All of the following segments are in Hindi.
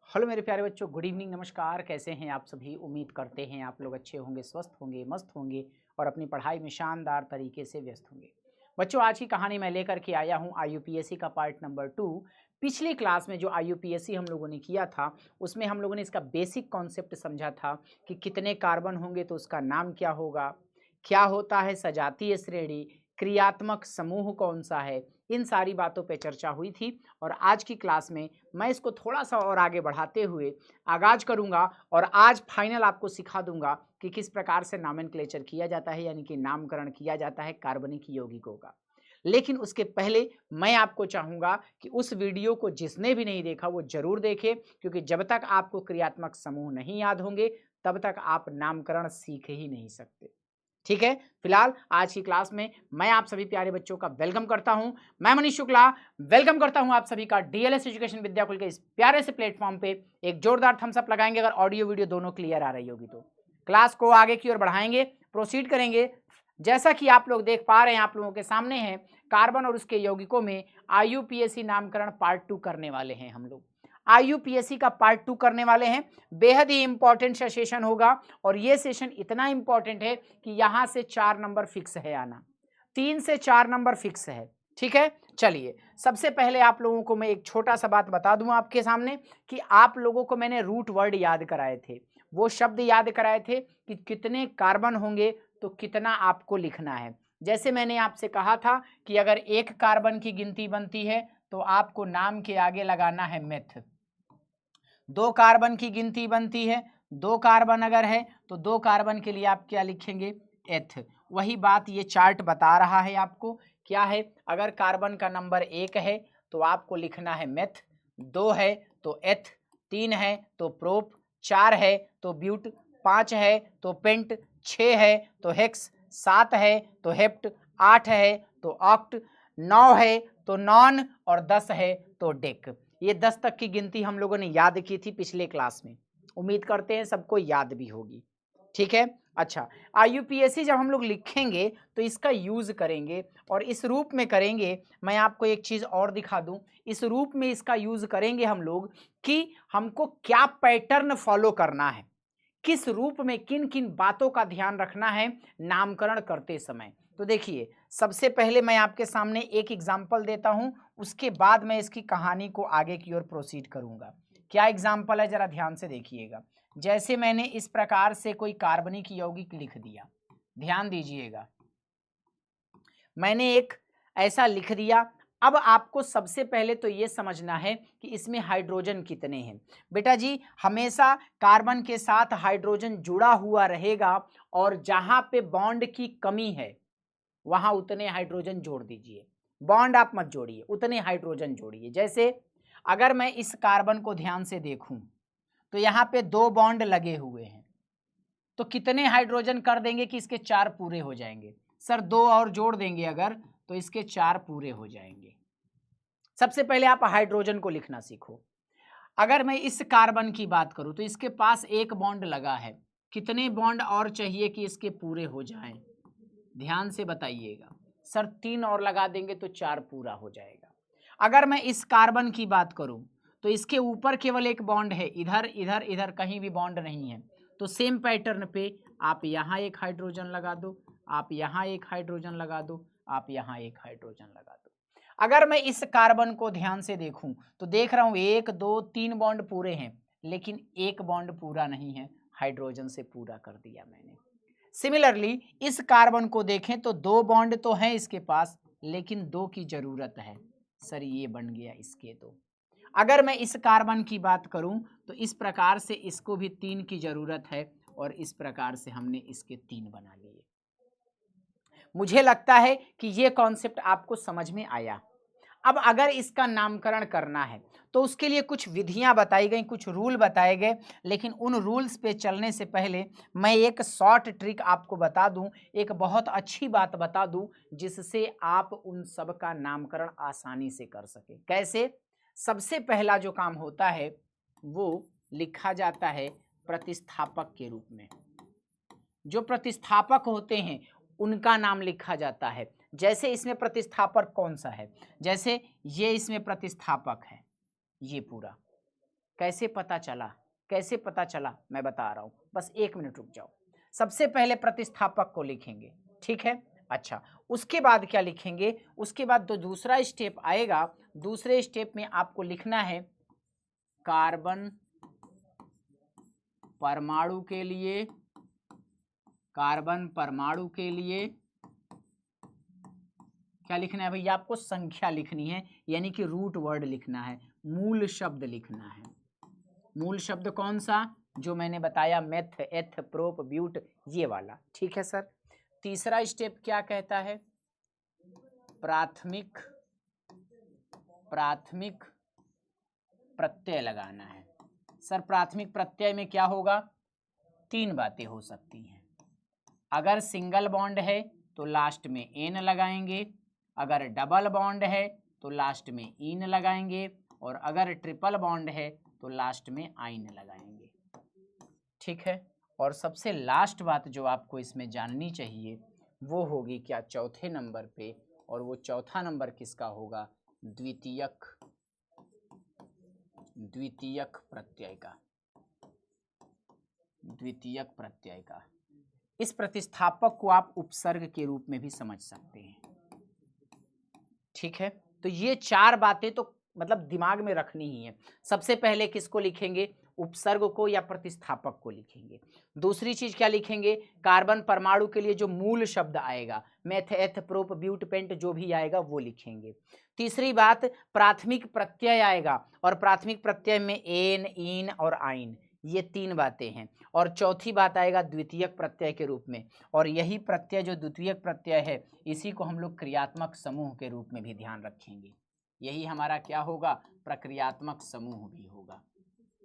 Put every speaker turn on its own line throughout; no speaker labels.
हेलो मेरे प्यारे बच्चों, गुड इवनिंग, नमस्कार। कैसे हैं आप सभी? उम्मीद करते हैं आप लोग अच्छे होंगे, स्वस्थ होंगे, मस्त होंगे और अपनी पढ़ाई में शानदार तरीके से व्यस्त होंगे। बच्चों, आज की कहानी मैं लेकर के आया हूं आईयूपीएससी का पार्ट नंबर 2। पिछली क्लास में जो आईयूपीएससी हम लोगों ने किया था उसमें हम लोगों ने इसका बेसिक कॉन्सेप्ट समझा था कि कितने कार्बन होंगे तो उसका नाम क्या होगा, क्या होता है सजातीय श्रेणी, क्रियात्मक समूह कौन सा है। इन सारी बातों पे चर्चा हुई थी और आज की क्लास में मैं इसको थोड़ा-सा और आगे बढ़ाते हुए आगाज़ करूँगा और आज फाइनल आपको सिखा दूँगा कि किस प्रकार से नोमेनक्लेचर किया जाता है, यानी कि नामकरण किया जाता है कार्बनिक यौगिकों का। लेकिन उसके पहले मैं आपको चाहूँगा कि उस वीडियो को जिसने भी नहीं देखा वो ज़रूर देखे, क्योंकि जब तक आपको क्रियात्मक समूह नहीं याद होंगे तब तक आप नामकरण सीख ही नहीं सकते। ठीक है? फिलहाल आज की क्लास में मैं आप सभी प्यारे बच्चों का वेलकम करता हूं। मैं मनीष शुक्ला वेलकम करता हूं आप सभी का डीएलएस एजुकेशन विद्याकुल के इस प्यारे से प्लेटफॉर्म पे। एक जोरदार थम्स अप लगाएंगे अगर ऑडियो वीडियो दोनों क्लियर आ रही होगी तो। क्लास को आगे की ओर बढ़ाएंगे, प्रोसीड करेंगे। जैसा कि आप लोग देख पा रहे हैं, आप लोगों के सामने है कार्बन और उसके यौगिकों में आईयूपीएससी नामकरण पार्ट 2 करने वाले हैं हम लोग। आईयूपीएससी का पार्ट 2 करने वाले हैं। बेहद ही इंपॉर्टेंट सा सेशन होगा और ये सेशन इतना इंपॉर्टेंट है कि यहां से 4 नंबर फिक्स है आना, 3 से 4 नंबर फिक्स है। ठीक है, चलिए सबसे पहले आप लोगों को मैं एक छोटा सा बात बता दूं आपके सामने कि आप लोगों को मैंने रूट वर्ड याद कराए थे, वो शब्द याद कराए थे कि कितने कार्बन होंगे तो कितना आपको लिखना है। जैसे मैंने आपसे कहा था कि अगर एक कार्बन की गिनती बनती है तो आपको नाम के आगे लगाना है मेथ। 2 कार्बन की गिनती बनती है, 2 कार्बन अगर है तो 2 कार्बन के लिए आप क्या लिखेंगे? एथ। वही बात ये चार्ट बता रहा है आपको। क्या है? अगर कार्बन का नंबर 1 है तो आपको लिखना है मेथ, 2 है तो एथ, 3 है तो प्रोप, 4 है तो ब्यूट, 5 है तो पेंट, 6 है तो हेक्स, 7 है तो हेप्ट, 8 है तो ऑक्ट, 9 है तो नॉन और 10 है तो डेक। ये 10 तक की गिनती हम लोगों ने याद की थी पिछले क्लास में। उम्मीद करते हैं सबको याद भी होगी। ठीक है, अच्छा। आईयूपीएससी जब हम लोग लिखेंगे तो इसका यूज करेंगे और इस रूप में करेंगे। मैं आपको एक चीज और दिखा दूं, इस रूप में इसका यूज करेंगे हम लोग कि हमको क्या पैटर्न फॉलो करना है, किस रूप में किन किन बातों का ध्यान रखना है नामकरण करते समय। तो देखिए, सबसे पहले मैं आपके सामने एक एग्जाम्पल देता हूं, उसके बाद मैं इसकी कहानी को आगे की ओर प्रोसीड करूंगा। क्या एग्जाम्पल है, जरा ध्यान से देखिएगा। जैसे मैंने इस प्रकार से कोई कार्बनिक यौगिक लिख दिया, ध्यान दीजिएगा, मैंने एक ऐसा लिख दिया। अब आपको सबसे पहले तो ये समझना है कि इसमें हाइड्रोजन कितने हैं। बेटा जी, हमेशा कार्बन के साथ हाइड्रोजन जुड़ा हुआ रहेगा और जहां पे बॉन्ड की कमी है वहां उतने हाइड्रोजन जोड़ दीजिए। बॉन्ड आप मत जोड़िए, उतने हाइड्रोजन जोड़िए। जैसे अगर मैं इस कार्बन को ध्यान से देखूं तो यहाँ पे 2 बॉन्ड लगे हुए हैं, तो कितने हाइड्रोजन कर देंगे कि इसके 4 पूरे हो जाएंगे? सर 2 और जोड़ देंगे अगर तो इसके 4 पूरे हो जाएंगे। सबसे पहले आप हाइड्रोजन को लिखना सीखो। अगर मैं इस कार्बन की बात करूं तो इसके पास 1 बॉन्ड लगा है, कितने बॉन्ड और चाहिए कि इसके पूरे हो जाएं? ध्यान से बताइएगा। सर 3 और लगा देंगे तो 4 पूरा हो जाएगा। अगर मैं इस कार्बन की बात करूं तो इसके ऊपर केवल 1 बॉन्ड है, इधर इधर इधर कहीं भी बॉन्ड नहीं है। तो सेम पैटर्न पे आप यहाँ एक हाइड्रोजन लगा दो, आप यहाँ एक हाइड्रोजन लगा दो, आप यहाँ एक हाइड्रोजन लगा दो। अगर मैं इस कार्बन को ध्यान से देखूं तो देख रहा हूं 1 2 3 बॉन्ड पूरे हैं, लेकिन 1 बॉन्ड पूरा नहीं है, हाइड्रोजन से पूरा कर दिया मैंने। सिमिलरली इस कार्बन को देखें तो 2 बॉन्ड तो हैं इसके पास, लेकिन 2 की जरूरत है। सर ये बन गया इसके 2। अगर मैं इस कार्बन की बात करूं तो इस प्रकार से इसको भी 3 की जरूरत है और इस प्रकार से हमने इसके 3 बना लिए। मुझे लगता है कि ये कॉन्सेप्ट आपको समझ में आया। अब अगर इसका नामकरण करना है तो उसके लिए कुछ विधियां बताई गई, कुछ रूल बताए गए, लेकिन उन रूल्स पे चलने से पहले मैं एक शॉर्ट ट्रिक आपको बता दूं, एक बहुत अच्छी बात बता दूं जिससे आप उन सब का नामकरण आसानी से कर सके। कैसे? सबसे पहला जो काम होता है वो लिखा जाता है प्रतिस्थापक के रूप में। जो प्रतिस्थापक होते हैं उनका नाम लिखा जाता है। जैसे इसमें प्रतिस्थापक कौन सा है, जैसे ये इसमें प्रतिस्थापक है, ये पूरा कैसे पता चला, कैसे पता चला, मैं बता रहा हूं, बस 1 मिनट रुक जाओ। सबसे पहले प्रतिस्थापक को लिखेंगे, ठीक है। अच्छा, उसके बाद क्या लिखेंगे, उसके बाद तो दूसरा स्टेप आएगा। दूसरे स्टेप में आपको लिखना है कार्बन परमाणु के लिए, कार्बन परमाणु के लिए क्या लिखना है भैया, आपको संख्या लिखनी है, यानी कि रूट वर्ड लिखना है, मूल शब्द लिखना है। मूल शब्द कौन सा, जो मैंने बताया, मेथ, एथ, प्रोप, ब्यूट, ये वाला, ठीक है सर। तीसरा स्टेप क्या कहता है, प्राथमिक प्रत्यय लगाना है। सर प्राथमिक प्रत्यय में क्या होगा, 3 बातें हो सकती हैं। अगर सिंगल बॉन्ड है तो लास्ट में एन लगाएंगे, अगर डबल बॉन्ड है तो लास्ट में इन लगाएंगे, और अगर ट्रिपल बॉन्ड है तो लास्ट में आइन लगाएंगे, ठीक है। और सबसे लास्ट बात जो आपको इसमें जाननी चाहिए वो होगी क्या, चौथे नंबर पे, और वो चौथा नंबर किसका होगा, द्वितीयक प्रत्यय का, द्वितीयक प्रत्यय का। इस प्रतिस्थापक को आप उपसर्ग के रूप में भी समझ सकते हैं, ठीक है। तो ये 4 बातें तो मतलब दिमाग में रखनी ही है। सबसे पहले किसको लिखेंगे, उपसर्ग को या प्रतिस्थापक को लिखेंगे। दूसरी चीज क्या लिखेंगे, कार्बन परमाणु के लिए जो मूल शब्द आएगा, मेथ, एथ, प्रोप, ब्यूट, पेंट, जो भी आएगा वो लिखेंगे। तीसरी बात, प्राथमिक प्रत्यय आएगा, और प्राथमिक प्रत्यय में एन, इन और आइन, ये 3 बातें हैं। और चौथी बात आएगा द्वितीयक प्रत्यय के रूप में, और यही प्रत्यय जो द्वितीयक प्रत्यय है, इसी को हम लोग क्रियात्मक समूह के रूप में भी ध्यान रखेंगे। यही हमारा क्या होगा, प्रक्रियात्मक समूह भी होगा,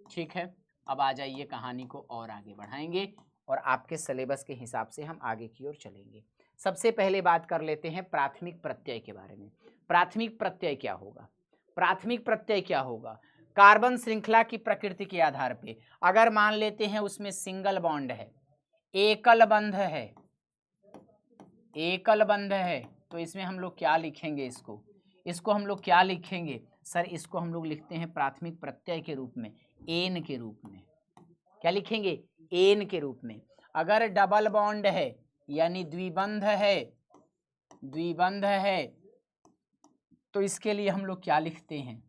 ठीक है। अब आ जाइए, कहानी को और आगे बढ़ाएंगे और आपके सिलेबस के हिसाब से हम आगे की ओर चलेंगे। सबसे पहले बात कर लेते हैं प्राथमिक प्रत्यय के बारे में। प्राथमिक प्रत्यय क्या होगा, प्राथमिक प्रत्यय क्या होगा, कार्बन श्रृंखला की प्रकृति के आधार पे, अगर मान लेते हैं उसमें सिंगल बॉन्ड है, एकल बंध है, एकल बंध है, तो इसमें हम लोग क्या लिखेंगे, इसको हम लोग क्या लिखेंगे सर, इसको हम लोग लिखते हैं प्राथमिक प्रत्यय के रूप में, एन के रूप में। क्या लिखेंगे, एन के रूप में। अगर डबल बॉन्ड है यानी द्विबंध है, तो इसके लिए हम लोग क्या लिखते हैं,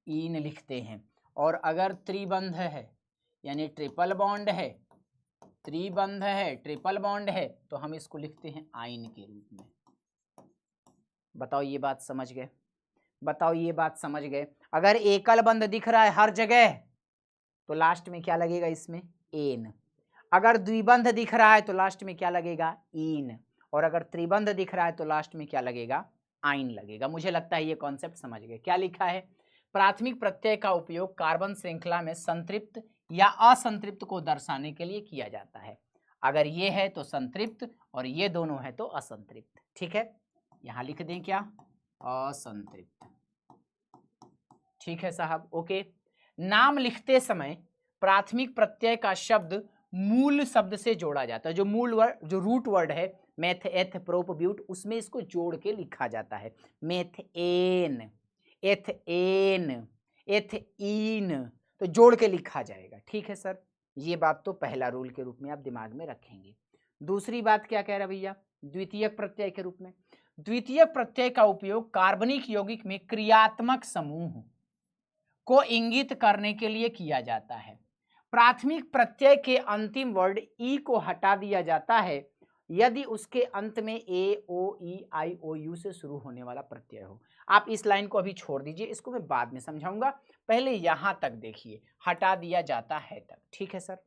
इन लिखते हैं। और अगर त्रिबंध है यानी ट्रिपल बॉन्ड है, त्रिबंध है, ट्रिपल बॉन्ड है, तो हम इसको लिखते हैं आइन के रूप में। बताओ ये बात समझ गए, बताओ ये बात समझ गए। अगर एकल बंध दिख रहा है हर जगह तो लास्ट में क्या लगेगा, इसमें एन। अगर द्विबंध दिख रहा है तो लास्ट में क्या लगेगा, इन। और अगर त्रिबंध दिख रहा है तो लास्ट में क्या लगेगा, आइन लगेगा। मुझे लगता है ये कॉन्सेप्ट समझ गए। क्या लिखा है, प्राथमिक प्रत्यय का उपयोग कार्बन श्रृंखला में संतृप्त या असंतृप्त को दर्शाने के लिए किया जाता है। अगर ये है तो संतृप्त और ये दोनों है तो असंतृप्त, ठीक है। यहां लिख दें क्या, असंतृप्त, ठीक है साहब, ओके। नाम लिखते समय प्राथमिक प्रत्यय का शब्द मूल शब्द से जोड़ा जाता है। जो मूल वर्ड, जो रूट वर्ड है, मेथ, एथ, प्रोप, ब्यूट, उसमें इसको जोड़ के लिखा जाता है। मेथेन, एथेन, एथीन, तो जोड़ के लिखा जाएगा, ठीक है सर। ये बात तो पहला रूल के रूप में आप दिमाग में रखेंगे। दूसरी बात क्या कह रहा भैया, द्वितीयक प्रत्यय के रूप में। द्वितीयक प्रत्यय का उपयोग कार्बनिक यौगिक में क्रियात्मक समूह को इंगित करने के लिए किया जाता है। प्राथमिक प्रत्यय के अंतिम वर्ड ई को हटा दिया जाता है यदि उसके अंत में ए, ओ, ई, आई, ओ, यू से शुरू होने वाला प्रत्यय हो। आप इस लाइन को अभी छोड़ दीजिए, इसको मैं बाद में समझाऊंगा, पहले यहां तक देखिए, हटा दिया जाता है तक, ठीक है सर।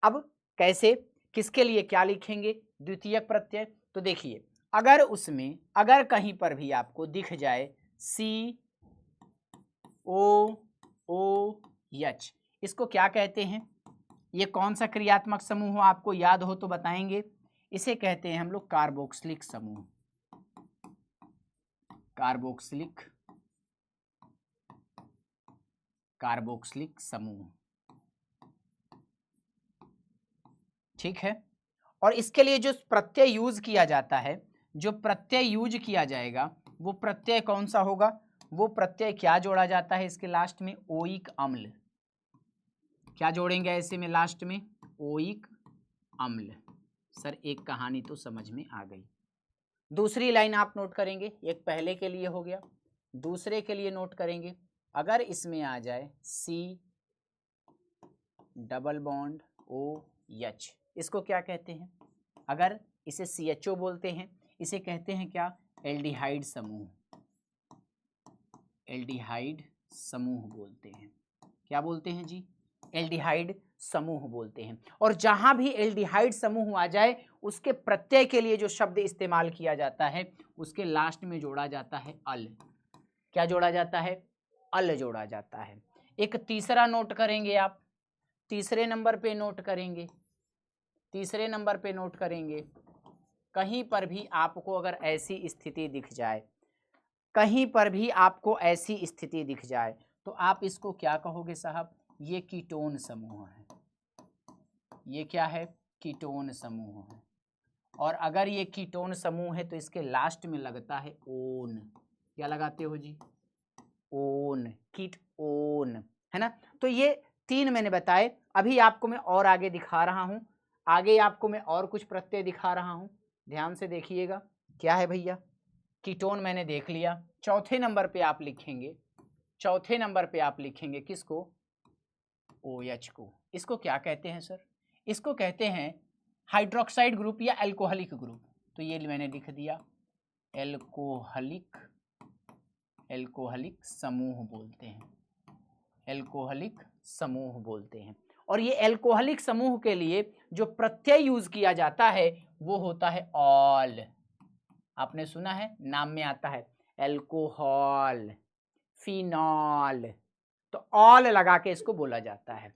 अब कैसे, किसके लिए क्या लिखेंगे, द्वितीयक प्रत्यय। तो देखिए, अगर उसमें, अगर कहीं पर भी आपको दिख जाए सी ओ एच, इसको क्या कहते हैं, ये कौन सा क्रियात्मक समूह हो, आपको याद हो तो बताएंगे। इसे कहते हैं हम लोग कार्बोक्सिलिक समूह, कार्बोक्सिलिक समूह, ठीक है। और इसके लिए जो प्रत्यय यूज किया जाता है, जो प्रत्यय यूज किया जाएगा वो प्रत्यय कौन सा होगा, वो प्रत्यय क्या जोड़ा जाता है इसके लास्ट में? ओइक अम्ल। क्या जोड़ेंगे ऐसे में लास्ट में? ओइक अम्ल। सर एक कहानी तो समझ में आ गई। दूसरी लाइन आप नोट करेंगे, एक पहले के लिए हो गया, दूसरे के लिए नोट करेंगे। अगर इसमें आ जाए C डबल बॉन्ड OH, इसको क्या कहते हैं? अगर इसे CHO बोलते हैं, इसे कहते हैं क्या? एल्डिहाइड समूह। एल्डिहाइड समूह बोलते हैं। क्या बोलते हैं जी? एल्डिहाइड समूह बोलते हैं। और जहां भी एल्डिहाइड समूह आ जाए उसके प्रत्यय के लिए जो शब्द इस्तेमाल किया जाता है उसके लास्ट में जोड़ा जाता है अल। क्या जोड़ा जाता है? अल जोड़ा जाता है। एक तीसरा नोट करेंगे आप, तीसरे नंबर पे नोट करेंगे, तीसरे नंबर पे नोट करेंगे। कहीं पर भी आपको अगर ऐसी स्थिति दिख जाए, कहीं पर भी आपको ऐसी स्थिति दिख जाए तो आप इसको क्या कहोगे साहब? ये कीटोन समूह है। ये क्या है? कीटोन समूह है। और अगर ये कीटोन समूह है तो इसके लास्ट में लगता है ओन। क्या लगाते हो जी? ओन, कीटोन, है ना। तो ये 3 मैंने बताए। अभी आपको मैं और आगे दिखा रहा हूं, आगे आपको मैं और कुछ प्रत्यय दिखा रहा हूं, ध्यान से देखिएगा। क्या है भैया? कीटोन मैंने देख लिया। चौथे नंबर पे आप लिखेंगे, चौथे नंबर पे आप लिखेंगे किसको? OH को। इसको क्या कहते हैं सर? इसको कहते हैं हाइड्रोक्साइड ग्रुप या एल्कोहलिक ग्रुप। तो ये मैंने लिख दिया, एल्कोहलिक, एल्कोहलिक समूह बोलते हैं, एल्कोहलिक समूह बोलते हैं। और ये एल्कोहलिक समूह के लिए जो प्रत्यय यूज किया जाता है वो होता है ऑल। आपने सुना है, नाम में आता है एल्कोहल, फिनॉल, तो ऑल लगा के इसको बोला जाता है।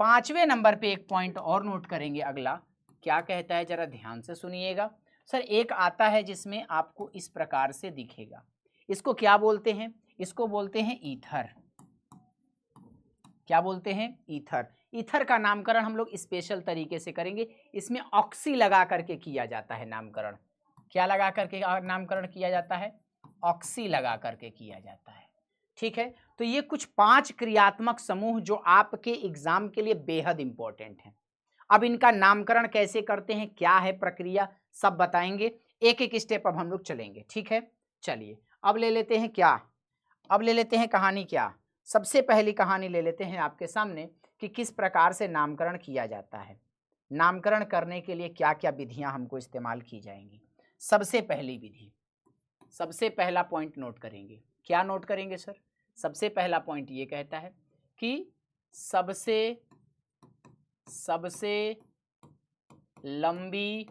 5वें नंबर पे एक पॉइंट और नोट करेंगे। अगला क्या कहता है, जरा ध्यान से सुनिएगा। सर एक आता है जिसमें आपको इस प्रकार से दिखेगा, इसको क्या बोलते हैं? इसको बोलते हैं ईथर। क्या बोलते हैं? ईथर। ईथर का नामकरण हम लोग स्पेशल तरीके से करेंगे, इसमें ऑक्सी लगा करके किया जाता है नामकरण। क्या लगा करके नामकरण किया जाता है? ऑक्सी लगा करके किया जाता है। ठीक है, तो ये कुछ 5 क्रियात्मक समूह जो आपके एग्जाम के लिए बेहद इंपॉर्टेंट हैं। अब इनका नामकरण कैसे करते हैं, क्या है प्रक्रिया, सब बताएंगे। एक एक स्टेप अब हम लोग चलेंगे। ठीक है, चलिए अब ले लेते हैं क्या? अब ले लेते हैं कहानी। क्या? सबसे पहली कहानी ले लेते हैं आपके सामने कि किस प्रकार से नामकरण किया जाता है। नामकरण करने के लिए क्या क्या विधियां हमको इस्तेमाल की जाएंगी। सबसे पहली विधि, सबसे पहला पॉइंट नोट करेंगे। क्या नोट करेंगे सर? सबसे पहला पॉइंट ये कहता है कि सबसे लंबी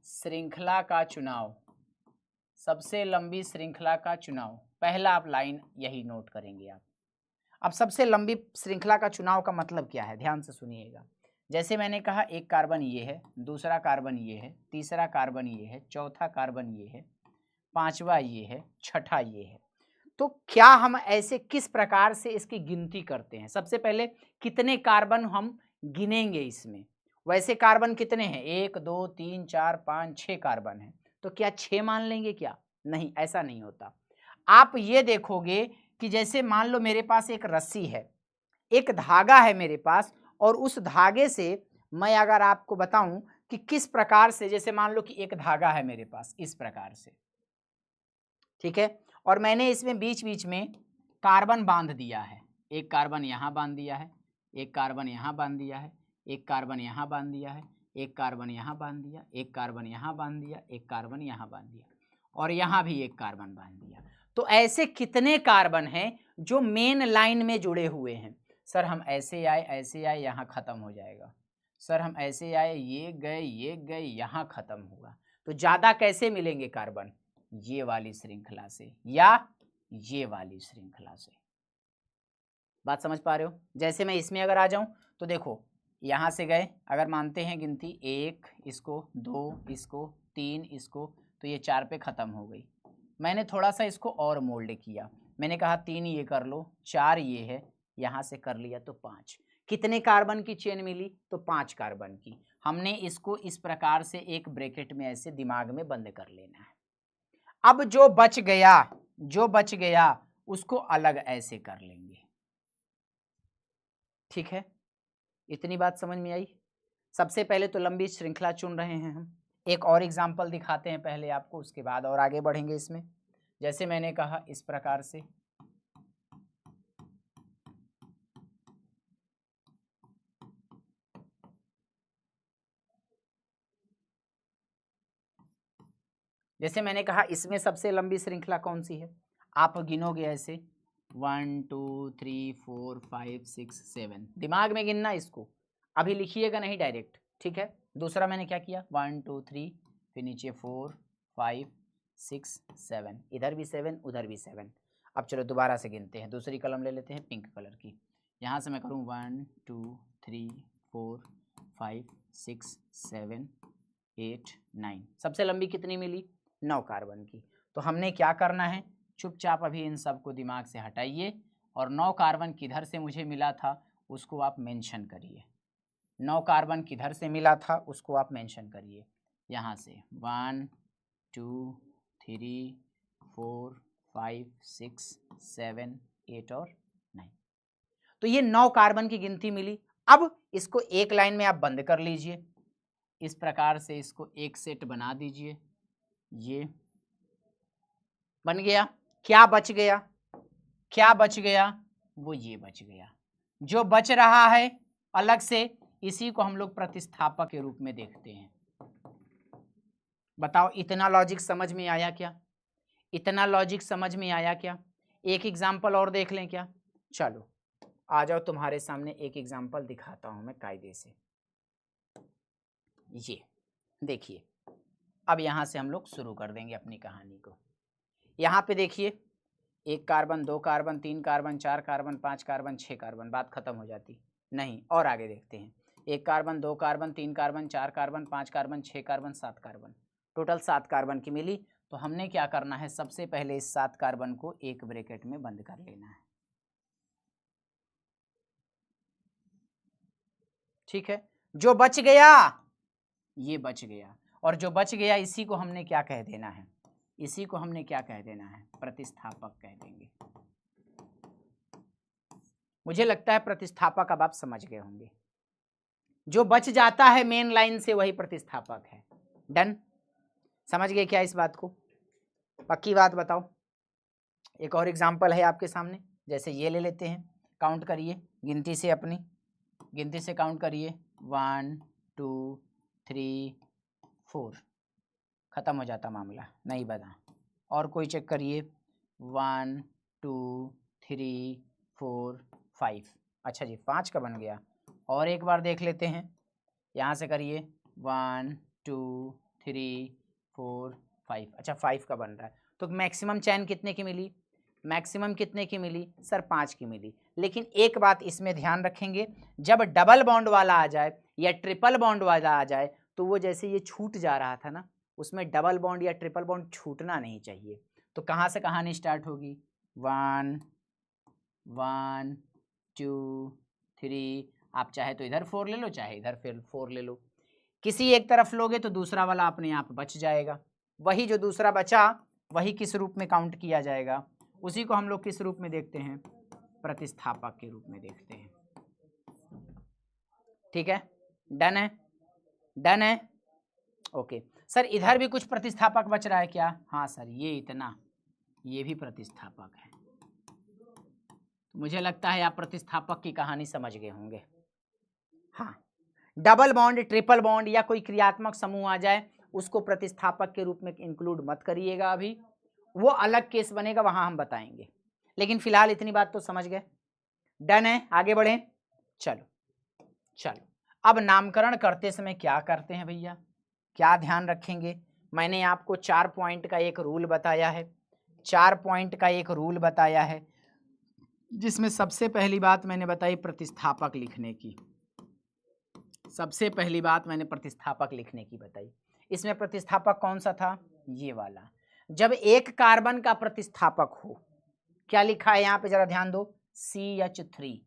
श्रृंखला का चुनाव, सबसे लंबी श्रृंखला का चुनाव। पहला आप लाइन यही नोट करेंगे आप। अब सबसे लंबी श्रृंखला का चुनाव का मतलब क्या है, ध्यान से सुनिएगा। जैसे मैंने कहा एक कार्बन ये है, दूसरा कार्बन ये है, तीसरा कार्बन ये है, चौथा कार्बन ये है, पांचवा ये है, छठा ये है। तो क्या हम ऐसे किस प्रकार से इसकी गिनती करते हैं? सबसे पहले कितने कार्बन हम गिनेंगे इसमें? वैसे कार्बन कितने हैं? 1 2 3 4 5 6 कार्बन हैं, तो क्या 6 मान लेंगे क्या? नहीं, ऐसा नहीं होता। आप ये देखोगे कि जैसे मान लो मेरे पास एक रस्सी है, एक धागा है मेरे पास, और उस धागे से मैं अगर आपको बताऊं कि किस प्रकार से, जैसे मान लो कि एक धागा है मेरे पास इस प्रकार से, ठीक है, और मैंने इसमें बीच बीच में कार्बन बांध दिया है। एक कार्बन यहाँ बांध दिया है, एक कार्बन यहाँ बांध दिया है, एक कार्बन यहाँ बांध दिया है, एक कार्बन यहाँ बांध दिया, एक कार्बन यहाँ बांध दिया, एक कार्बन यहाँ बांध दिया, और यहाँ भी एक कार्बन बांध दिया। तो ऐसे कितने कार्बन हैं जो मेन लाइन में जुड़े हुए हैं? सर हम ऐसे आए, यहाँ खत्म हो जाएगा। सर हम ऐसे आए, ये गए, यहाँ खत्म होगा। तो ज़्यादा कैसे मिलेंगे कार्बन? ये वाली श्रृंखला से या ये वाली श्रृंखला से। बात समझ पा रहे हो? जैसे मैं इसमें अगर आ जाऊं तो देखो, यहाँ से गए, अगर मानते हैं गिनती 1 इसको, 2 इसको, 3 इसको, तो ये 4 पे ख़त्म हो गई। मैंने थोड़ा सा इसको और मोल्ड किया, मैंने कहा 3 ये कर लो, 4 ये है, यहाँ से कर लिया तो 5। कितने कार्बन की चेन मिली? तो 5 कार्बन की। हमने इसको इस प्रकार से एक ब्रैकेट में ऐसे दिमाग में बंद कर लेना है। अब जो बच गया उसको अलग ऐसे कर लेंगे। ठीक है, इतनी बात समझ में आई। सबसे पहले तो लंबी श्रृंखला चुन रहे हैं हम। एक और एग्जाम्पल दिखाते हैं पहले आपको, उसके बाद और आगे बढ़ेंगे इसमें। जैसे मैंने कहा इस प्रकार से, जैसे मैंने कहा इसमें सबसे लंबी श्रृंखला कौन सी है, आप गिनोगे ऐसे 1 2 3 4 5 6 7, दिमाग में गिनना इसको, अभी लिखिएगा नहीं डायरेक्ट। ठीक है, दूसरा मैंने क्या किया 1 2 3, फिर नीचे 4 5 6 7, इधर भी 7 उधर भी 7। अब चलो दोबारा से गिनते हैं, दूसरी कलम ले लेते हैं पिंक कलर की। यहाँ से मैं करूँ 1 2 3 4 5 6 7 8 9, सबसे लंबी कितनी मिली 9 कार्बन की। तो हमने क्या करना है, चुपचाप अभी इन सब को दिमाग से हटाइए और 9 कार्बन किधर से मुझे मिला था उसको आप मेंशन करिए। 9 कार्बन किधर से मिला था उसको आप मेंशन करिए। यहाँ से 1 2 3 4 5 6 7 8 और 9, तो ये 9 कार्बन की गिनती मिली। अब इसको एक लाइन में आप बंद कर लीजिए, इस प्रकार से इसको एक सेट बना दीजिए। ये बन गया। क्या बच गया, क्या बच गया, वो ये बच गया। जो बच रहा है अलग से, इसी को हम लोग प्रतिस्थापक के रूप में देखते हैं। बताओ इतना लॉजिक समझ में आया क्या, इतना लॉजिक समझ में आया क्या। एक एग्जाम्पल और देख लें क्या, चलो आ जाओ, तुम्हारे सामने एक एग्जाम्पल दिखाता हूं मैं कायदे से। ये देखिए, अब यहां से हम लोग शुरू कर देंगे अपनी कहानी को। यहाँ पे देखिए 1 carbon 2 carbon 3 carbon 4 carbon 5 carbon 6 carbon, बात खत्म हो जाती नहीं। और आगे देखते हैं 1 carbon 2 carbon 3 carbon 4 carbon 5 carbon 6 carbon 7 carbon, total 7 carbon की मिली। तो हमने क्या करना है, सबसे पहले इस 7 कार्बन को एक ब्रैकेट में बंद कर लेना है। ठीक है, जो बच गया ये बच गया, और जो बच गया इसी को हमने क्या कह देना है, इसी को हमने क्या कह देना है, प्रतिस्थापक कह देंगे। मुझे लगता है प्रतिस्थापक अब आप समझ गए होंगे, जो बच जाता है मेन लाइन से वही प्रतिस्थापक है। डन, समझ गए क्या इस बात को, पक्की बात बताओ। एक और एग्जांपल है आपके सामने, जैसे ये ले लेते हैं, काउंट करिए गिनती से, अपनी गिनती से काउंट करिए 1 2 3 4, खत्म हो जाता मामला, नहीं बना। और कोई चेक करिए 1 2 3 4 5, अच्छा जी 5 का बन गया। और एक बार देख लेते हैं, यहाँ से करिए 1 2 3 4 5, अच्छा 5 का बन रहा है। तो मैक्सिमम चैन कितने की मिली, मैक्सिमम कितने की मिली सर 5 की मिली। लेकिन एक बात इसमें ध्यान रखेंगे, जब डबल बॉन्ड वाला आ जाए या ट्रिपल बॉन्ड वाला आ जाए तो वो जैसे ये छूट जा रहा था ना, उसमें डबल बॉन्ड या ट्रिपल बॉन्ड छूटना नहीं चाहिए। तो कहाँ से कहानी स्टार्ट होगी, 1 1 2 3, आप चाहे तो इधर 4 ले लो, चाहे इधर फिर 4 ले लो, किसी एक तरफ लोगे तो दूसरा वाला अपने आप बच जाएगा। वही जो दूसरा बचा वही किस रूप में काउंट किया जाएगा, उसी को हम लोग किस रूप में देखते हैं, प्रतिस्थापक के रूप में देखते हैं। ठीक है, डन है, डन है, ओके। सर इधर भी कुछ प्रतिस्थापक बच रहा है क्या, हाँ सर ये इतना, ये भी प्रतिस्थापक है। मुझे लगता है आप प्रतिस्थापक की कहानी समझ गए होंगे। हाँ, डबल बॉन्ड ट्रिपल बॉन्ड या कोई क्रियात्मक समूह आ जाए उसको प्रतिस्थापक के रूप में इंक्लूड मत करिएगा, अभी वो अलग केस बनेगा, वहां हम बताएंगे। लेकिन फिलहाल इतनी बात तो समझ गए, डन है, आगे बढ़ें। चलो चलो, अब नामकरण करते समय क्या करते हैं भैया, क्या ध्यान रखेंगे। मैंने आपको 4 पॉइंट का एक रूल बताया है, 4 पॉइंट का एक रूल बताया है, जिसमें सबसे पहली बात मैंने बताई प्रतिस्थापक लिखने की, सबसे पहली बात मैंने प्रतिस्थापक लिखने की बताई। इसमें प्रतिस्थापक कौन सा था, ये वाला। जब एक कार्बन का प्रतिस्थापक हो, क्या लिखा है यहाँ पे जरा ध्यान दो, CH3,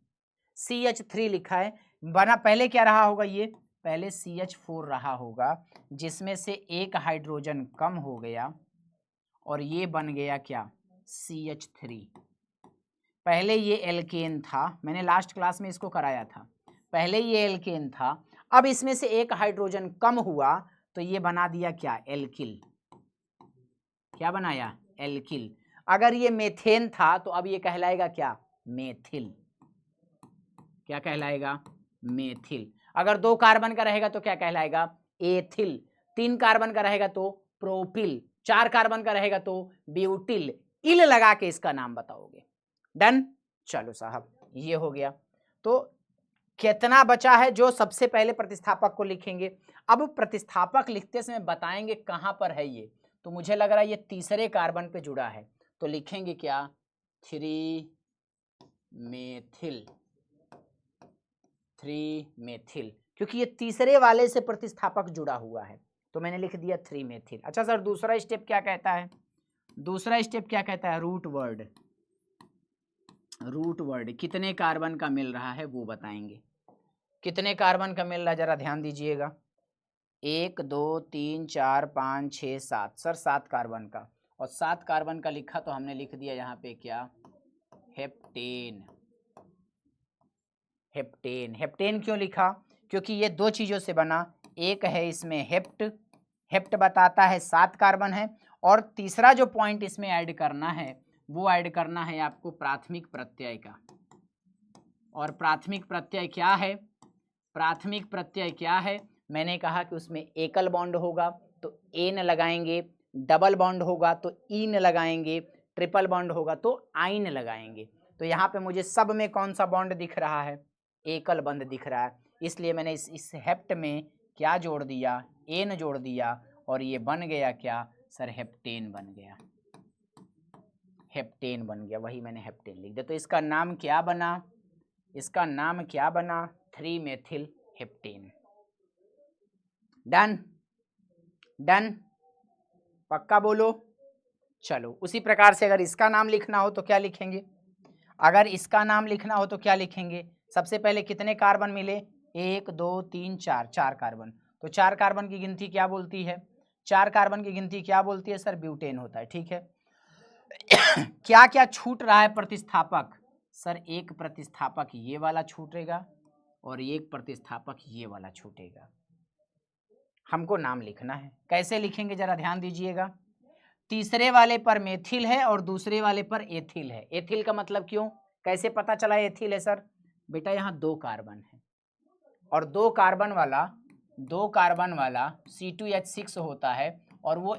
CH3 लिखा है। बना पहले क्या रहा होगा, ये पहले CH4 रहा होगा, जिसमें से एक हाइड्रोजन कम हो गया और ये बन गया क्या, CH3। पहले ये एल्केन था, मैंने लास्ट क्लास में इसको कराया था, पहले ये एल्केन था, अब इसमें से एक हाइड्रोजन कम हुआ तो ये बना दिया क्या, एल्किल। क्या बनाया, एल्किल। अगर ये मेथेन था तो अब ये कहलाएगा क्या, मेथिल। क्या कहलाएगा, मेथिल। अगर 2 कार्बन का रहेगा तो क्या कहलाएगा, एथिल। 3 कार्बन का रहेगा तो प्रोपिल। 4 कार्बन का रहेगा तो ब्यूटिल। इल लगा के इसका नाम बताओगे। डन। चलो साहब, ये हो गया। तो कितना बचा है, जो सबसे पहले प्रतिस्थापक को लिखेंगे। अब प्रतिस्थापक लिखते समय बताएंगे कहां पर है ये, तो मुझे लग रहा है ये तीसरे कार्बन पे जुड़ा है, तो लिखेंगे क्या, 3 मेथिल। 3 मेथिल, क्योंकि ये तीसरे वाले से प्रतिस्थापक जुड़ा हुआ है, तो मैंने लिख दिया 3 मेथिल। अच्छा सर, दूसरा स्टेप क्या कहता है, दूसरा स्टेप क्या कहता है, रूट वर्ड। रूट वर्ड कितने कार्बन का मिल रहा है वो बताएंगे। कितने कार्बन का मिल रहा है जरा ध्यान दीजिएगा। 1 2 3 4 5 6 7, सर 7 कार्बन का, और 7 कार्बन का लिखा तो हमने लिख दिया यहाँ पे क्या, हेप्टेन। हेप्टेन। हेप्टेन क्यों लिखा, क्योंकि ये 2 चीज़ों से बना, एक है इसमें हेप्ट, हेप्ट बताता है 7 कार्बन है, और तीसरा जो पॉइंट इसमें ऐड करना है वो ऐड करना है आपको प्राथमिक प्रत्यय का। और प्राथमिक प्रत्यय क्या है, प्राथमिक प्रत्यय क्या है, मैंने कहा कि उसमें एकल बॉन्ड होगा तो एन लगाएंगे, डबल बॉन्ड होगा तो ईन लगाएंगे, ट्रिपल बॉन्ड होगा तो आइन लगाएंगे। तो यहाँ पे मुझे सब में कौन सा बॉन्ड दिख रहा है, एकल बंध दिख रहा है, इसलिए मैंने इस हेप्ट में क्या जोड़ दिया, एन जोड़ दिया, और ये बन गया क्या सर, हेप्टेन बन गया। हेप्टेन बन गया, वही मैंने हेप्टेन लिख दिया। तो इसका नाम क्या बना, इसका नाम क्या बना, 3 मेथिल हेप्टेन। डन। डन, पक्का बोलो। चलो उसी प्रकार से अगर इसका नाम लिखना हो तो क्या लिखेंगे, अगर इसका नाम लिखना हो तो क्या लिखेंगे, सबसे पहले कितने कार्बन मिले, 1 2 3 4, 4 कार्बन। तो 4 कार्बन की गिनती क्या बोलती है, 4 कार्बन की गिनती क्या बोलती है सर, ब्यूटेन होता है। ठीक है। क्या क्या छूट रहा है प्रतिस्थापक, सर एक प्रतिस्थापक ये वाला छूटेगा और एक प्रतिस्थापक ये वाला छूटेगा। हमको नाम लिखना है, कैसे लिखेंगे जरा ध्यान दीजिएगा। तीसरे वाले पर मेथिल है और दूसरे वाले पर एथिल है। एथिल का मतलब क्यों, कैसे पता चला एथिल है सर, बेटा यहाँ 2 कार्बन है और 2 कार्बन वाला C2H6 होता है और वो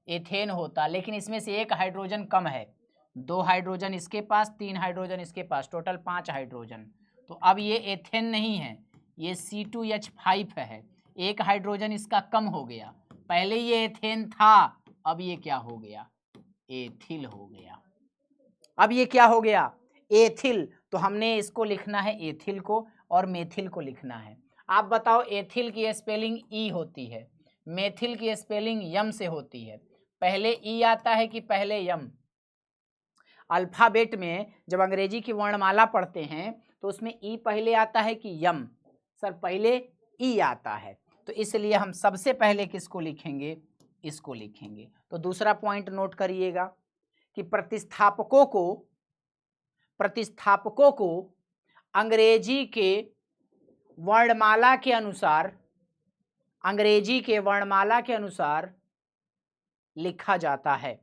एथेन होता, लेकिन इसमें से एक हाइड्रोजन कम है, 2 हाइड्रोजन इसके पास, 3 हाइड्रोजन इसके पास, टोटल 5 हाइड्रोजन। तो अब ये एथेन नहीं है, ये C2H5 है, एक हाइड्रोजन इसका कम हो गया, पहले ये एथेन था, अब ये क्या हो गया, एथिल हो गया। अब ये क्या हो गया, एथिल। तो हमने इसको लिखना है एथिल को और मेथिल को लिखना है। आप बताओ, एथिल की स्पेलिंग ई होती है, मेथिल की स्पेलिंग यम से होती है, पहले ई आता है कि पहले यम। अल्फाबेट में जब अंग्रेजी की वर्णमाला पढ़ते हैं तो उसमें ई पहले आता है कि यम, सर पहले ई आता है, तो इसलिए हम सबसे पहले किसको लिखेंगे, इसको लिखेंगे। तो दूसरा पॉइंट नोट करिएगा कि प्रतिस्थापकों को अंग्रेजी के वर्णमाला के अनुसार लिखा जाता है।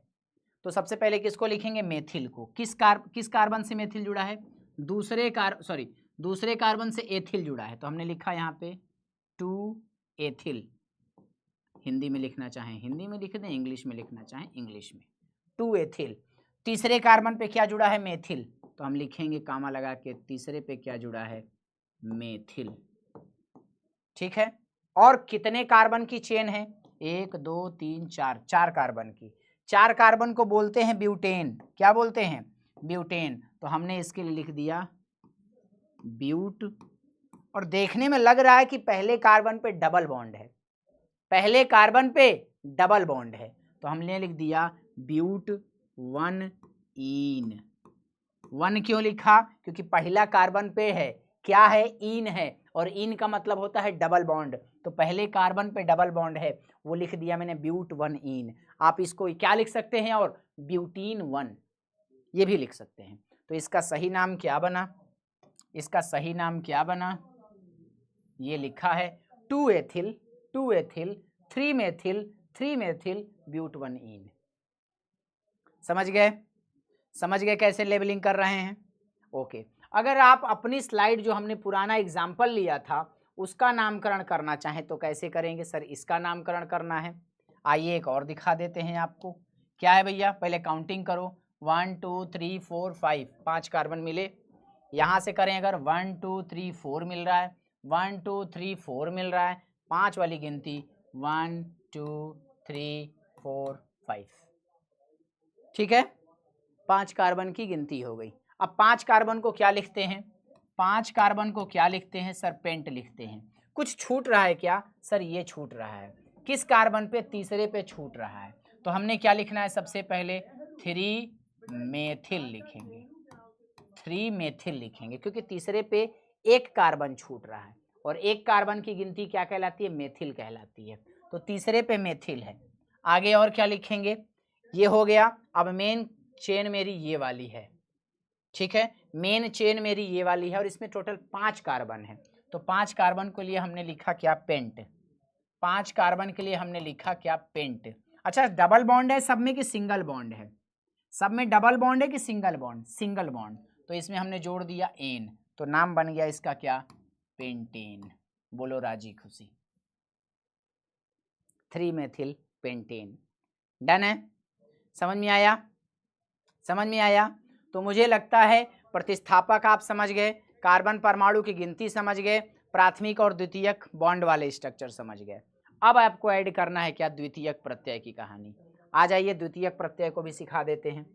तो सबसे पहले किसको लिखेंगे, मेथिल को। किस कार्बन से मेथिल जुड़ा है, दूसरे कार्बन से एथिल जुड़ा है, तो हमने लिखा यहाँ पे 2 एथिल। हिंदी में लिखना चाहें हिंदी में लिख दें, इंग्लिश में लिखना चाहें इंग्लिश में, 2 एथिल। तीसरे कार्बन पे क्या जुड़ा है, मेथिल, तो हम लिखेंगे कामा लगा के तीसरे पे क्या जुड़ा है, मेथिल। ठीक है। और कितने कार्बन की चेन है, 1 2 3 4, 4 कार्बन की। 4 कार्बन को बोलते हैं ब्यूटेन। क्या बोलते हैं, ब्यूटेन। तो हमने इसके लिए लिख दिया ब्यूट। और देखने में लग रहा है कि पहले कार्बन पे डबल बॉन्ड है, पहले कार्बन पे डबल बॉन्ड है, तो हमने लिख दिया ब्यूट 1 ईन। 1 क्यों लिखा, क्योंकि पहला कार्बन पे है क्या है, ईन है, और ईन का मतलब होता है डबल बॉन्ड, तो तो पहले कार्बन पे डबल बॉन्ड है, वो लिख दिया मैंने ब्यूट 1 इन। आप इसको क्या लिख सकते हैं, और ब्यूटीन 1 ये भी लिख सकते हैं। तो इसका सही नाम क्या बना, इसका सही नाम क्या बना, ये लिखा है 2 एथिल 3 मेथिल ब्यूट 1 इन। समझ गए कैसे लेबलिंग कर रहे हैं? ओके। अगर आप अपनी स्लाइड जो हमने पुराना एग्जाम्पल लिया था उसका नामकरण करना चाहें तो कैसे करेंगे? सर इसका नामकरण करना है, आइए एक और दिखा देते हैं आपको। क्या है भैया, पहले काउंटिंग करो, 1 2 3 4 5, 5 कार्बन मिले। यहाँ से करें अगर 1 2 3 4 मिल रहा है, 1 2 3 4 मिल रहा है, 5 वाली गिनती 1 2 3 4 5, ठीक है, 5 कार्बन की गिनती हो गई। अब 5 कार्बन को क्या लिखते हैं, 5 कार्बन को क्या लिखते हैं सर, पेंट लिखते हैं। कुछ छूट रहा है क्या सर, ये छूट रहा है, किस कार्बन पे, तीसरे पे छूट रहा है। तो हमने क्या लिखना है, सबसे पहले 3 मेथिल लिखेंगे, 3 मेथिल लिखेंगे, क्योंकि तीसरे पे एक कार्बन छूट रहा है और एक कार्बन की गिनती क्या कहलाती है, मेथिल कहलाती है। तो तीसरे पे मेथिल है। आगे और क्या लिखेंगे, ये हो गया। अब मेन चेन मेरी ये वाली है, ठीक है, मेन चेन मेरी ये वाली है और इसमें टोटल 5 कार्बन है। तो 5 कार्बन के लिए हमने लिखा क्या, पेंट। 5 कार्बन के लिए हमने लिखा क्या, पेंट। अच्छा, डबल बॉन्ड है सब में कि सिंगल बॉन्ड है? सब में डबल बॉन्ड है कि सिंगल बॉन्ड? Single bond. तो इसमें हमने जोड़ दिया एन, तो नाम बन गया इसका क्या, पेंटेन। बोलो राजी खुशी, 3 मेथिल पेंटेन। डन है, समझ में आया, समझ में आया? तो मुझे लगता है प्रतिस्थापक आप समझ गए, कार्बन परमाणु की गिनती समझ गए, प्राथमिक और द्वितीयक बॉन्ड वाले स्ट्रक्चर समझ गए। अब आपको ऐड करना है क्या, द्वितीयक प्रत्यय की कहानी। आ जाइए, द्वितीयक प्रत्यय को भी सिखा देते हैं।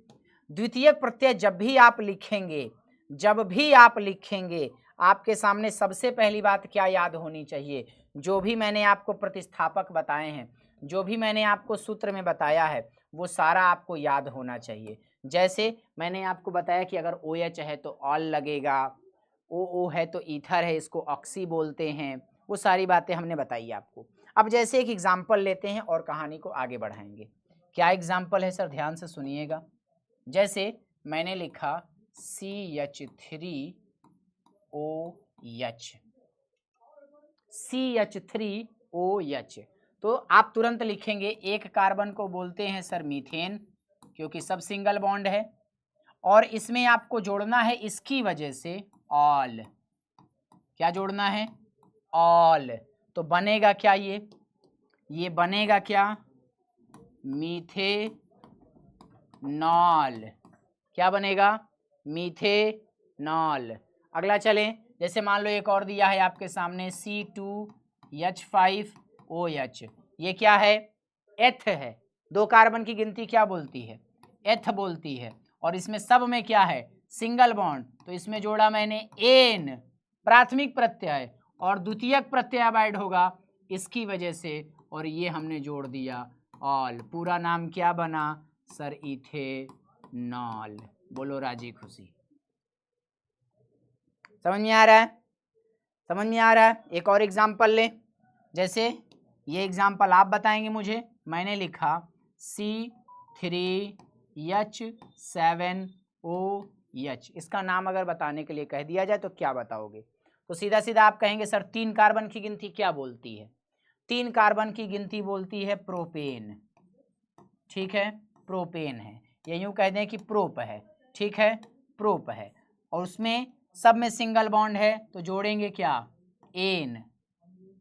द्वितीयक प्रत्यय जब भी आप लिखेंगे, आपके सामने सबसे पहली बात क्या याद होनी चाहिए, जो भी मैंने आपको प्रतिस्थापक बताए हैं, जो भी मैंने आपको सूत्र में बताया है, वो सारा आपको याद होना चाहिए। जैसे मैंने आपको बताया कि अगर OH है तो ऑल लगेगा, OO है तो ईथर है, इसको ऑक्सी बोलते हैं, वो सारी बातें हमने बताई आपको। अब जैसे एक एग्जाम्पल लेते हैं और कहानी को आगे बढ़ाएंगे। क्या एग्जाम्पल है सर, ध्यान से सुनिएगा। जैसे मैंने लिखा CH3OH, तो आप तुरंत लिखेंगे एक कार्बन को बोलते हैं सर मीथेन, क्योंकि सब सिंगल बॉन्ड है, और इसमें आपको जोड़ना है इसकी वजह से ऑल। क्या जोड़ना है, ऑल। तो बनेगा क्या, ये बनेगा क्या, मीथेनॉल। क्या बनेगा, मीथेनॉल। अगला चलें, जैसे मान लो एक और दिया है आपके सामने C2H5OH, ये क्या है, एथ है। 2 कार्बन की गिनती क्या बोलती है, एथ बोलती है, और इसमें सब में क्या है, सिंगल बॉन्ड, तो इसमें जोड़ा मैंने एन, प्राथमिक प्रत्यय, और द्वितीयक प्रत्यय अब ऐड होगा इसकी वजह से, और ये हमने जोड़ दिया ऑल। पूरा नाम क्या बना सर, इथेनॉल। बोलो राजी खुशी, समझ में आ रहा है, समझ में आ रहा है? एक और एग्जाम्पल ले, जैसे ये एग्जाम्पल आप बताएंगे मुझे। मैंने लिखा C3H7OH, इसका नाम अगर बताने के लिए कह दिया जाए तो क्या बताओगे? तो सीधा सीधा आप कहेंगे सर 3 कार्बन की गिनती क्या बोलती है, 3 कार्बन की गिनती बोलती है प्रोपेन, ठीक है, प्रोपेन है, या यूं कह दें कि प्रोप है, ठीक है, प्रोप है, और उसमें सब में सिंगल बॉन्ड है, तो जोड़ेंगे क्या, एन।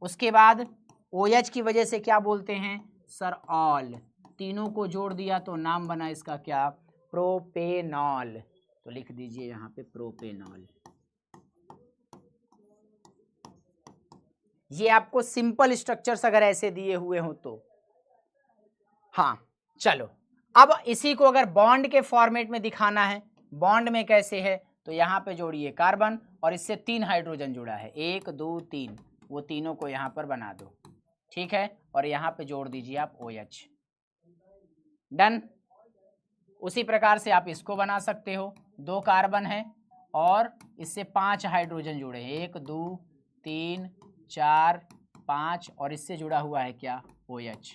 उसके बाद OH की वजह से क्या बोलते हैं सर, ऑल। तीनों को जोड़ दिया तो नाम बना इसका क्या, प्रोपेनॉल। तो लिख दीजिए यहाँ पे प्रोपेनॉल। ये आपको सिंपल स्ट्रक्चर्स अगर ऐसे दिए हुए हो तो। हाँ चलो, अब इसी को अगर बॉन्ड के फॉर्मेट में दिखाना है, बॉन्ड में कैसे है, तो यहाँ पे जोड़िए कार्बन, और इससे 3 हाइड्रोजन जुड़ा है, 1 2 3, वो तीनों को यहाँ पर बना दो, ठीक है, और यहाँ पे जोड़ दीजिए आप OH। डन। उसी प्रकार से आप इसको बना सकते हो, 2 कार्बन है और इससे 5 हाइड्रोजन जुड़े हैं, 1 2 3 4 5 और इससे जुड़ा हुआ है क्या, OH।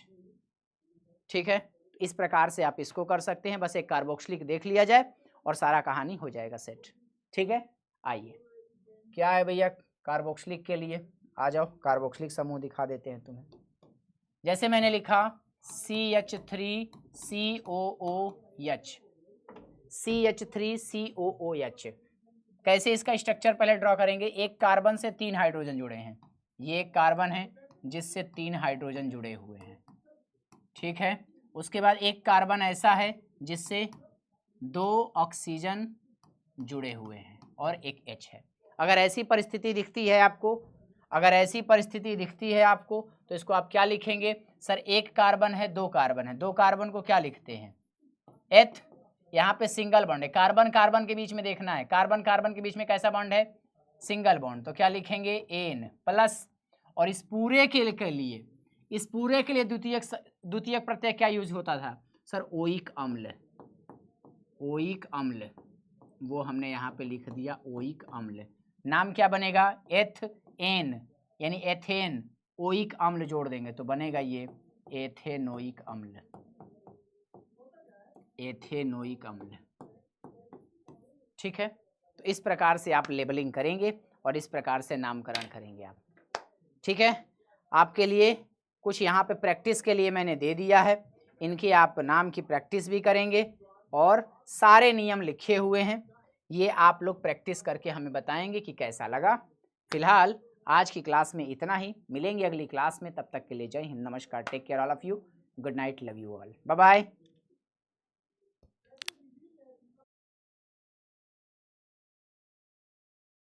ठीक है, इस प्रकार से आप इसको कर सकते हैं। बस एक कार्बोक्सिलिक देख लिया जाए और सारा कहानी हो जाएगा सेट। ठीक है, आइए क्या है भैया कार्बोक्सिलिक के लिए, आ जाओ कार्बोक्सिलिक समूह दिखा देते हैं तुम्हें। जैसे मैंने लिखा CH3COOH, CH3COOH। कैसे इसका स्ट्रक्चर पहले ड्रॉ करेंगे। एक कार्बन से 3 हाइड्रोजन जुड़े हैं, ये एक कार्बन है जिससे 3 हाइड्रोजन जुड़े हुए हैं। ठीक है, उसके बाद एक कार्बन ऐसा है जिससे 2 ऑक्सीजन जुड़े हुए हैं और एक H है। अगर ऐसी परिस्थिति दिखती है आपको, तो इसको आप क्या लिखेंगे सर, एक कार्बन है, 2 कार्बन है, 2 कार्बन को क्या लिखते हैं, एथ। यहाँ पे सिंगल बॉन्ड है, कार्बन कार्बन के बीच में देखना है, कार्बन कार्बन के बीच में कैसा बॉन्ड है, सिंगल बॉन्ड, तो क्या लिखेंगे एन प्लस। और इस पूरे के लिए द्वितीयक प्रत्यय क्या यूज होता था सर, ओइक अम्ल, वो हमने यहाँ पे लिख दिया ओइक अम्ल। नाम क्या बनेगा, एथेन, यानी एथेन, ओइक अम्ल जोड़ देंगे तो बनेगा ये एथेनोइक अम्ल, एथेनोइक अम्ल। ठीक है, तो इस प्रकार से आप लेबलिंग करेंगे और इस प्रकार से नामकरण करेंगे आप। ठीक है, आपके लिए कुछ यहाँ पे प्रैक्टिस के लिए मैंने दे दिया है, इनकी आप नाम की प्रैक्टिस भी करेंगे और सारे नियम लिखे हुए हैं, ये आप लोग प्रैक्टिस करके हमें बताएंगे कि कैसा लगा। फिलहाल आज की क्लास में इतना ही, मिलेंगे अगली क्लास में, तब तक के लिए जय हिंद, नमस्कार, take care all of you, good night, love you all, bye bye.